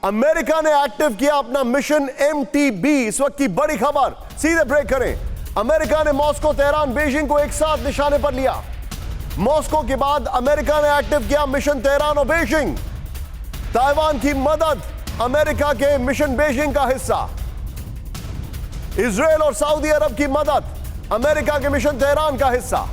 America ने active किया अपना मिशन MTB। इस वक्त की बड़ी खबर, सीधे ब्रेक करें। अमेरिका ने मॉस्को, तेहरान, बीजिंग को एक साथ निशाने पर लिया। मॉस्को के बाद अमेरिका ने एक्टिव किया मिशन तेहरान और बीजिंग। ताइवान की मदद अमेरिका के मिशन बीजिंग का हिस्सा। इजराइल और सऊदी अरब की मदद अमेरिका के मिशन तेहरान का हिस्सा।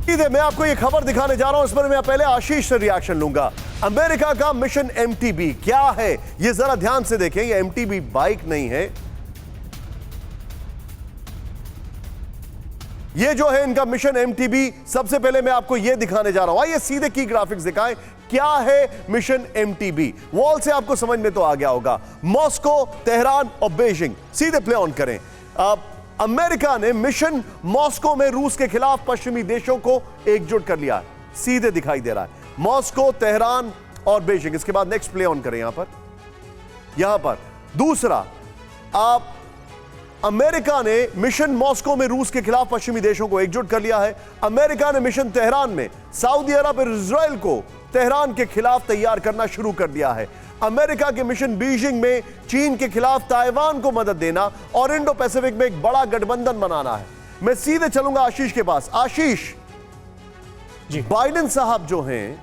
सीधे मैं आपको ये खबर दिखाने जा रहा हूं, इस पर मैं पहले आशीष से रिएक्शन लूंगा। अमेरिका का मिशन MTB क्या है, ये जरा ध्यान से देखें। ये MTB बाइक नहीं है, ये जो है इनका मिशन MTB। सबसे पहले मैं आपको ये दिखाने जा रहा हूं, आइए सीधे की ग्राफिक्स दिखाएं। क्या है मिशन MTB? वॉल से आपको समझ में तो आ गया होगा। मॉस्को, तेहरान और बीजिंग। सीधे प्ले ऑन करें। अमेरिका ने मिशन मॉस्को में रूस के खिलाफ पश्चिमी देशों को एकजुट कर लिया है। सीधे दिखाई दे रहा है मॉस्को, तेहरान और बीजिंग। इसके बाद नेक्स्ट प्ले ऑन करें। यहां पर दूसरा, आप अमेरिका ने मिशन मॉस्को में रूस के खिलाफ पश्चिमी देशों को एकजुट कर लिया है। अमेरिका ने मिशन तेहरान में सऊदी अरब और इजराइल को तेहरान के खिलाफ तैयार करना शुरू कर दिया है। अमेरिका के मिशन बीजिंग में चीन के खिलाफ ताइवान को मदद देना और इंडो पैसिफिक में एक बड़ा गठबंधन बनाना है। मैं सीधे चलूंगा आशीष के पास। आशीष जी, बाइडेन साहब जो हैं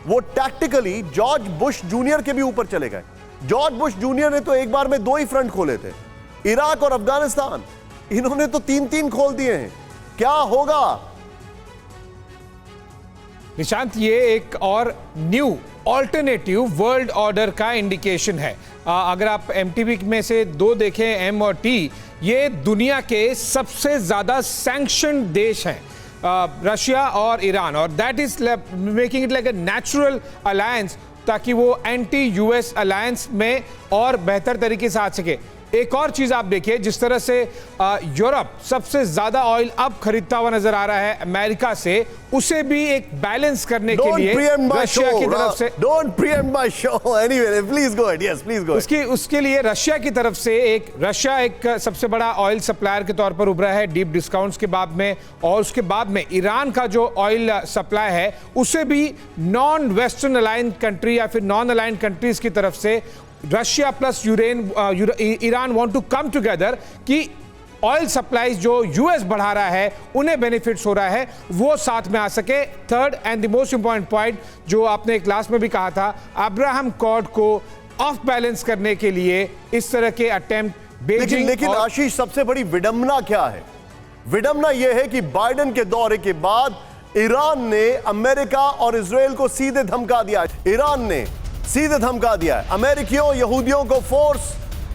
वो टैक्टिकली जॉर्ज बुश जूनियर के भी ऊपर चले गए। जॉर्ज बुश जूनियर ने तो एक बार में 2 ही फ्रंट खोले थे, इराक और अफगानिस्तान। इन्होंने तो 3-3 खोल दिए हैं। क्या होगा निशांत? ये एक और न्यू ऑल्टरनेटिव वर्ल्ड ऑर्डर का इंडिकेशन है। अगर आप MTB में से 2 देखें, M और T, ये दुनिया के सबसे ज्यादा सैंक्शन देश हैं, रशिया और ईरान, और that is making it like a natural alliance, ताकि वो एंटी US अलायंस में और बेहतर तरीके से आ सके। एक और चीज आप देखिए, जिस तरह से यूरोप सबसे ज्यादा ऑयल अब खरीदता हुआ नजर आ रहा है अमेरिका से, उसे भी एक बैलेंस करने के लिए रशिया की तरफ से don't pre-empt my show anyway, please go ahead, yes please go. उसके लिए रशिया की तरफ से रशिया एक सबसे बड़ा ऑयल सप्लायर के तौर पर उभरा है डीप डिस्काउंट्स के बाद में, और उसके बाद में ईरान का जो ऑयल सप्लाई है उसे भी नॉन वेस्टर्न अलाइंड कंट्री या फिर नॉन अलाइंड कंट्रीज की तरफ से Russia plus Iran want to come together कि ऑयल सप्लाईज जो US बढ़ा रहा है उन्हें बेनिफिट्स हो रहा है, वो साथ में आ सके। Third and the most important point जो आपने क्लास में भी कहा था, अब्राहम कॉर्ड को ऑफ बैलेंस करने के लिए इस तरह के अटेम्प्ट बीजिंग। लेकिन आशीष, सबसे बड़ी विडंबना क्या है? विडंबना यह है कि बाइडेन के दौरे के बाद ईरान ने अमेरिका और इजराइल को सीधे धमका दिया। ईरान ने सीधे धमका दिया है। अमेरिकियों, यहूदियों को फोर्स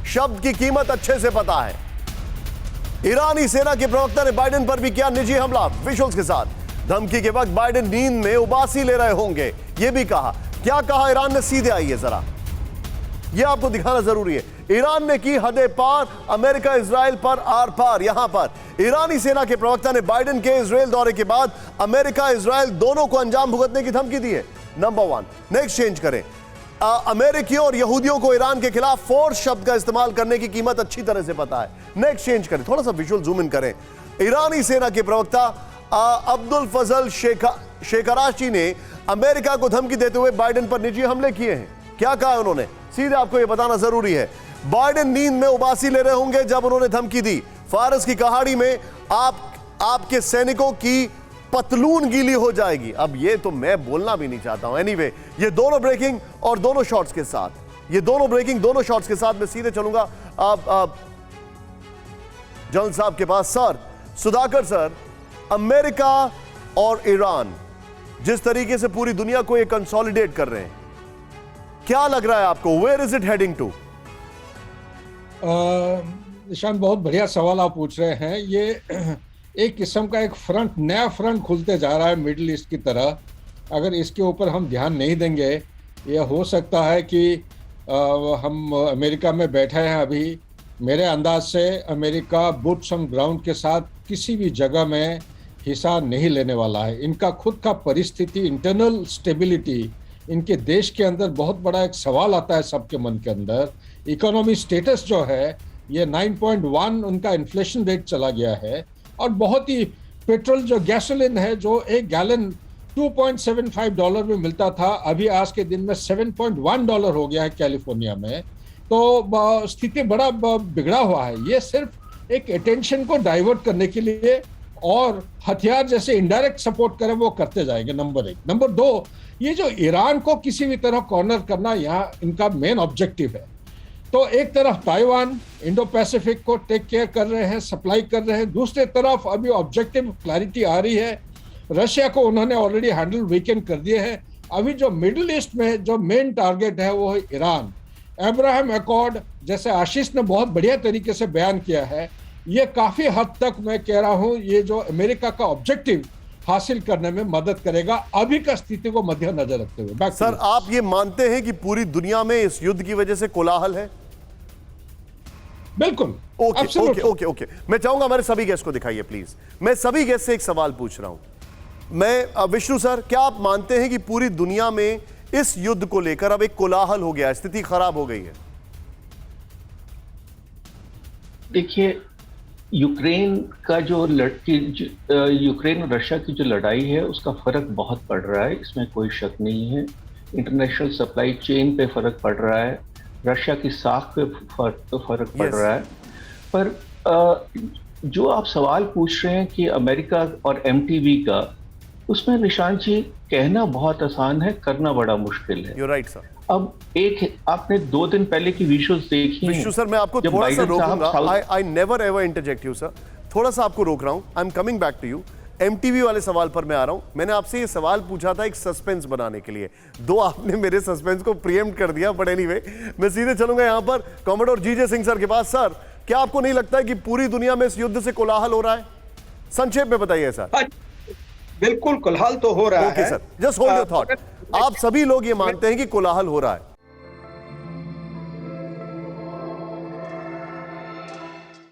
शब्द की कीमत अच्छे से पता है। ईरानी सेना के प्रवक्ता ने बाइडेन पर भी किया निजी हमला विजुअल्स के साथ। धमकी के वक्त बाइडेन नींद में उबासी ले रहे होंगे, यह भी कहा। क्या कहा ईरान ने? सीधे आइए जरा, यह आपको दिखाना जरूरी है। ईरान ने की हदें पार, अमेरिका इजराइल पर आर पार। यहां पर ईरानी सेना के प्रवक्ता ने बाइडेन के इजराइल दौरे के बाद अमेरिका इजराइल दोनों को अंजाम भुगतने की धमकी दी है। नंबर 1, नेक्स्ट चेंज करें। अमेरिकियों और यहूदियों को ईरान के खिलाफ फोर्स शब्द का इस्तेमाल करने की कीमत अच्छी तरह से पता है। नेक्स्ट चेंज करें, थोड़ा सा विजुअल जूम इन करें। ईरानी सेना के प्रवक्ता अब्दुल फजल शेखराशी ने अमेरिका को धमकी देते हुए बाइडेन पर निजी हमले किए हैं। क्या कहा उन्होंने? सीधे आपको यह बताना जरूरी है। बाइडेन नींद में उबासी ले रहे होंगे जब उन्होंने धमकी दी। फारस की कहानी में आपके सैनिकों की पतलून गीली हो जाएगी। अब ये तो मैं बोलना भी नहीं चाहता हूं। एनीवे, ये दोनों ब्रेकिंग और दोनों शॉट्स के साथ, ये दोनों ब्रेकिंग दोनों शॉट्स के साथ मैं सीधे चलूंगा आप जॉन साहब के पास। सर, सुधाकर सर, अमेरिका और ईरान जिस तरीके से पूरी दुनिया को ये कंसोलिडेट कर रहे हैं, क्या लग रहा है आपको? Where is it heading to? निशान, बहुत बढ़िया सवाल आप पूछ रहे हैं। ये एक किस्म का एक फ्रंट, नया फ्रंट खुलते जा रहा है मिडिल ईस्ट की तरह। अगर इसके ऊपर हम ध्यान नहीं देंगे, यह हो सकता है कि हम अमेरिका में बैठे हैं अभी, मेरे अंदाज से अमेरिका बूट्स ऑन ग्राउंड के साथ किसी भी जगह में हिस्सा नहीं लेने वाला है। इनका खुद का परिस्थिति, इंटरनल स्टेबिलिटी, इनके देश के अंदर बहुत बड़ा एक सवाल आता है सबके मन के अंदर। इकोनॉमी स्टेटस जो है ये 9.1 उनका इन्फ्लेशन रेट चला गया है। और बहुत ही पेट्रोल जो गैसोलीन है, जो एक गैलन $2.75 में मिलता था, अभी आज के दिन में $7.1 हो गया है कैलिफोर्निया में। तो स्थिति बड़ा बिगड़ा हुआ है। ये सिर्फ एक अटेंशन को डाइवर्ट करने के लिए और हथियार जैसे इनडायरेक्ट सपोर्ट करें वो करते जाएंगे, नंबर 1। नंबर 2, ये जो ईरान को किसी भी तरह कॉर्नर करना यहाँ इनका मेन ऑब्जेक्टिव है। तो एक तरफ ताइवान, इंडो पैसिफिक को टेक केयर कर रहे हैं, सप्लाई कर रहे हैं। दूसरे तरफ अभी ऑब्जेक्टिव क्लैरिटी आ रही है, रशिया को उन्होंने ऑलरेडी हैंडल वीकेंड कर दिए हैं। अभी जो मिडिल ईस्ट में जो मेन टारगेट है वो है ईरान। अब्राहम अकॉर्ड, जैसे आशीष ने बहुत बढ़िया तरीके से बयान किया है, ये काफी हद तक मैं कह रहा हूं ये जो अमेरिका का ऑब्जेक्टिव हासिल करने में मदद करेगा, अभी का स्थिति को मद्देनजर रखते हुए। सर, आप ये मानते हैं कि पूरी दुनिया में इस युद्ध की वजह से कोलाहल है? बिल्कुल। ओके। मैं चाहूंगा हमारे सभी गेस्ट को दिखाइए प्लीज। मैं सभी गेस्ट से एक सवाल पूछ रहा हूं। मैं विष्णु सर, क्या आप मानते हैं कि पूरी दुनिया में इस युद्ध को लेकर अब एक कोलाहल हो गया, स्थिति खराब हो गई है? देखिए, यूक्रेन का जो यूक्रेन और रशिया की जो लड़ाई है उसका फर्क बहुत पड़ रहा है, इसमें कोई शक नहीं है। इंटरनेशनल सप्लाई चेन पे फर्क पड़ रहा है, रशिया की साख पे फर्क पड़ रहा है। पर जो आप सवाल पूछ रहे हैं कि अमेरिका और एमटीवी का, उसमें निशांत जी कहना बहुत आसान है, करना बड़ा मुश्किल है। You're right, sir. अब एक आपने 2 दिन पहले की विजुअल्स देखी हैं। विष्णु सर, मैं आपको थोड़ा सा रोकूंगा। I never ever interject you, sir. थोड़ा सा आपको रोक रहा हूं। I'm coming back to you. MTV वाले सवाल पर मैं आ रहा हूं। मैंने आपसे ये सवाल पूछा था एक सस्पेंस बनाने के लिए, आपने मेरे सस्पेंस को प्रीएम्प्ट कर दिया। बट एनीवे, मैं सीधे चलूंगा यहां पर कॉमोडोर जीजे सिंह सर के पास। सर, क्या आपको नहीं लगता है कि पूरी दुनिया में इस युद्ध से कोलाहल हो रहा है? संक्षेप में बताइए सर। बिल्कुल कोलाहल तो हो रहा है। Okay sir, just hold your thought. आप सभी लोग ये मानते हैं कि कोलाहल हो रहा है?